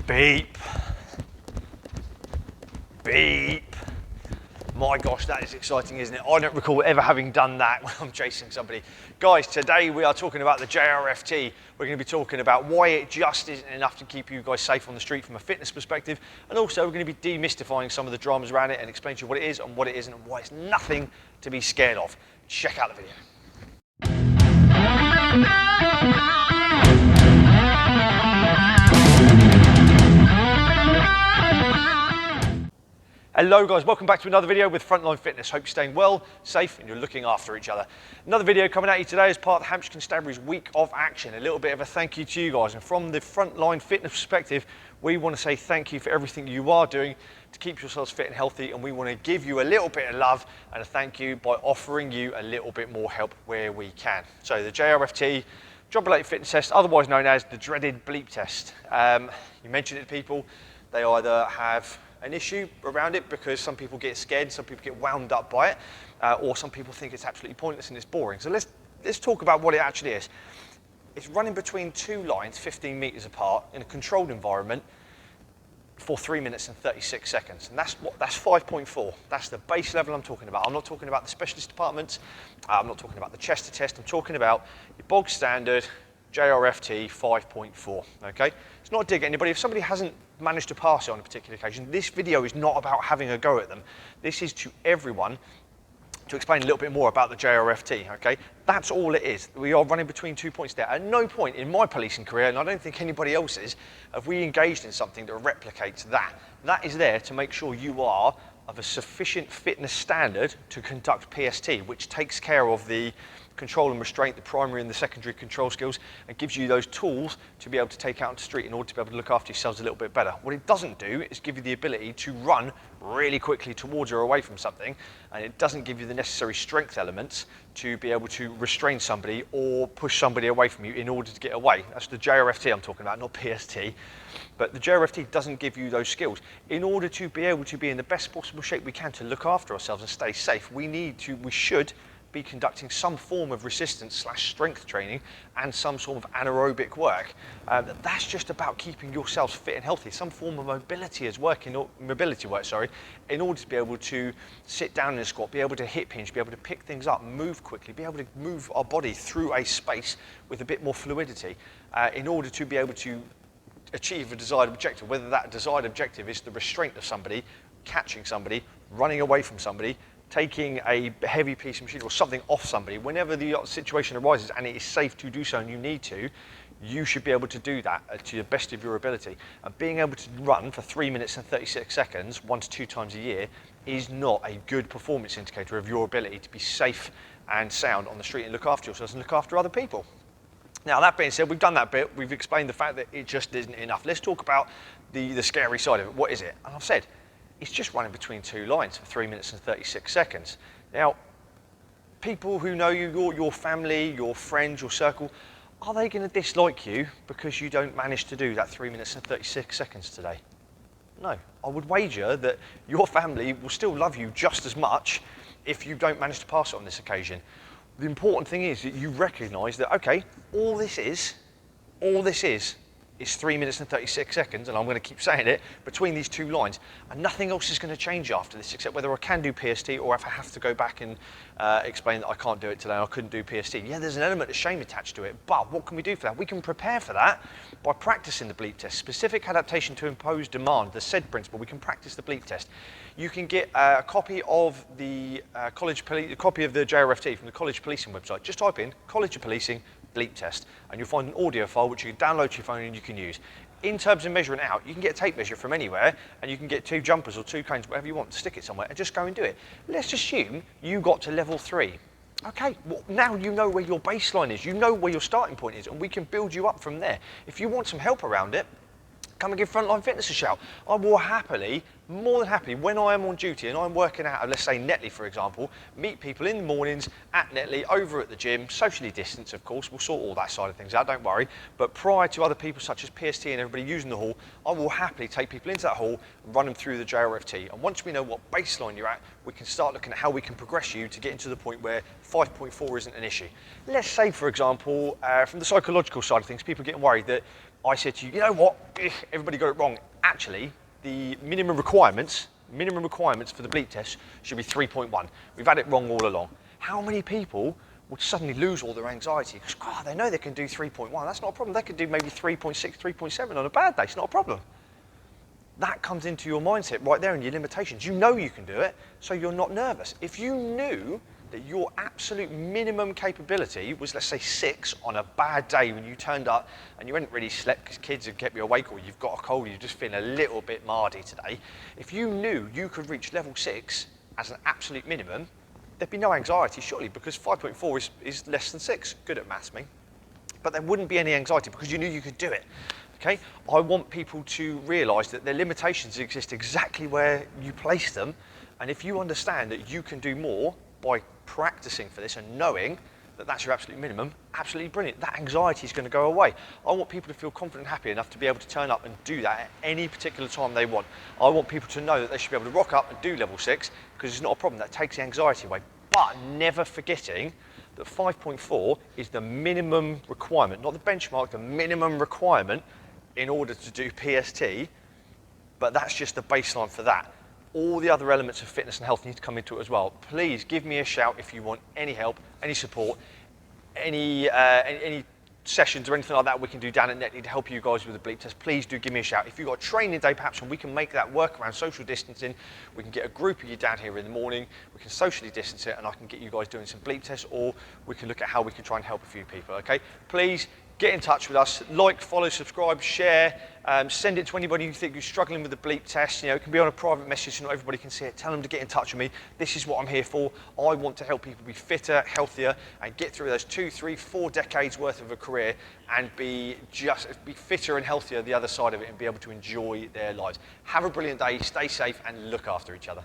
Beep. Beep. My gosh, that is exciting, isn't it? I don't recall ever having done that when I'm chasing somebody. Guys, today we are talking about the JRFT. We're going to be talking about why it just isn't enough to keep you guys safe on the street from a fitness perspective. And also we're going to be demystifying some of the dramas around it and explain to you what it is and what it isn't and why it's nothing to be scared of. Check out the video. Hello guys, welcome back to another video with Frontline Fitness. Hope you're staying well, safe and you're looking after each other. Another video coming at you today as part of the Hampshire Constabulary's week of action. A little bit of a thank you to you guys, and from the Frontline Fitness perspective, we want to say thank you for everything you are doing to keep yourselves fit and healthy, and we want to give you a little bit of love and a thank you by offering you a little bit more help where we can. So the JRFT, Job-Related Fitness Test, otherwise known as the dreaded bleep test. You mentioned it to people, they either have an issue around it because some people get scared, some people get wound up by it, or some people think it's absolutely pointless and it's boring. So let's talk about what it actually is. It's running between two lines 15 meters apart in a controlled environment for 3 minutes and 36 seconds. And that's 5.4. That's the base level I'm talking about. I'm not talking about the specialist departments. I'm not talking about the Chester test. I'm talking about your bog standard JRFT 5.4, okay? It's not a dig at anybody. If somebody hasn't managed to pass it on a particular occasion, this video is not about having a go at them. This is to everyone to explain a little bit more about the JRFT, okay? That's all it is. We are running between 2 points there. At no point in my policing career, and I don't think anybody else's, have we engaged in something that replicates that. That is there to make sure you are of a sufficient fitness standard to conduct PST, which takes care of the control and restraint, the primary and the secondary control skills, and gives you those tools to be able to take out into the street in order to be able to look after yourselves a little bit better. What it doesn't do is give you the ability to run really quickly towards or away from something, and it doesn't give you the necessary strength elements to be able to restrain somebody or push somebody away from you in order to get away. That's the JRFT I'm talking about, not PST. But the JRFT doesn't give you those skills. In order to be able to be in the best possible shape we can to look after ourselves and stay safe, we should be conducting some form of resistance/strength training and some sort of anaerobic work. That's just about keeping yourselves fit and healthy. Some form of mobility work, in order to be able to sit down in a squat, be able to hip hinge, be able to pick things up, move quickly, be able to move our body through a space with a bit more fluidity, in order to be able to achieve a desired objective, whether that desired objective is the restraint of somebody, catching somebody, running away from somebody, taking a heavy piece of machinery or something off somebody. Whenever the situation arises and it is safe to do so and you need to, you should be able to do that to the best of your ability. And being able to run for 3 minutes and 36 seconds, 1 to 2 times a year, is not a good performance indicator of your ability to be safe and sound on the street and look after yourselves and look after other people. Now, that being said, we've done that bit. We've explained the fact that it just isn't enough. Let's talk about the scary side of it. What is it? And I've said, it's just running between two lines for 3 minutes and 36 seconds. Now, people who know you, your family, your friends, your circle, are they going to dislike you because you don't manage to do that 3 minutes and 36 seconds today? No. I would wager that your family will still love you just as much if you don't manage to pass it on this occasion. The important thing is that you recognise that, okay, all this is 3 minutes and 36 seconds, and I'm going to keep saying it, between these two lines. And nothing else is going to change after this, except whether I can do PST or if I have to go back and explain that I can't do it today, I couldn't do PST. Yeah, there's an element of shame attached to it, but what can we do for that? We can prepare for that by practicing the bleep test. Specific adaptation to impose demand, the SAID principle, we can practice the bleep test. You can get a copy of the JRFT from the College Policing website. Just type in College of Policing bleep test, and you'll find an audio file which you can download to your phone and you can use. In terms of measuring out, you can get a tape measure from anywhere, and you can get 2 jumpers or 2 cones, whatever you want, stick it somewhere and just go and do it. Let's assume you got to level 3. Okay, well, now you know where your baseline is, you know where your starting point is, and we can build you up from there. If you want some help around it, come and give Frontline Fitness a shout. I will happily, more than happily, when I am on duty and I'm working out of, let's say, Netley, for example, meet people in the mornings at Netley, over at the gym, socially distanced, of course. We'll sort all that side of things out, don't worry. But prior to other people such as PST and everybody using the hall, I will happily take people into that hall and run them through the JRFT. And once we know what baseline you're at, we can start looking at how we can progress you to get into the point where 5.4 isn't an issue. Let's say, for example, from the psychological side of things, people getting worried that I said to you, you know what, everybody got it wrong. Actually, the minimum requirements for the bleep test should be 3.1. We've had it wrong all along. How many people would suddenly lose all their anxiety because they know they can do 3.1. That's not a problem. They could do maybe 3.6, 3.7 on a bad day. It's not a problem. That comes into your mindset right there and your limitations. You know you can do it, so you're not nervous. If you knew that your absolute minimum capability was, let's say, 6 on a bad day when you turned up and you hadn't really slept because kids had kept you awake, or you've got a cold, you're just feeling a little bit mardy today. If you knew you could reach level 6 as an absolute minimum, there'd be no anxiety, surely, because 5.4 is less than 6. Good at maths, me. But there wouldn't be any anxiety because you knew you could do it. Okay? I want people to realise that their limitations exist exactly where you place them, and if you understand that you can do more by practicing for this and knowing that that's your absolute minimum, absolutely brilliant. That anxiety is going to go away. I want people to feel confident and happy enough to be able to turn up and do that at any particular time they want. I want people to know that they should be able to rock up and do level 6 because it's not a problem. That takes the anxiety away. But never forgetting that 5.4 is the minimum requirement, not the benchmark, the minimum requirement in order to do PST, but that's just the baseline for that. All the other elements of fitness and health need to come into it as well. Please give me a shout if you want any help, any support, any sessions or anything like that we can do down at Netley to help you guys with the bleep test. Please do give me a shout. If you've got a training day perhaps and we can make that work around social distancing, we can get a group of you down here in the morning, we can socially distance it and I can get you guys doing some bleep tests, or we can look at how we can try and help a few people, okay? Please get in touch with us, like, follow, subscribe, share, send it to anybody you think is struggling with the bleep test. You know, it can be on a private message so not everybody can see it. Tell them to get in touch with me. This is what I'm here for. I want to help people be fitter, healthier, and get through those 2, 3, 4 decades worth of a career and be fitter and healthier the other side of it and be able to enjoy their lives. Have a brilliant day, stay safe, and look after each other.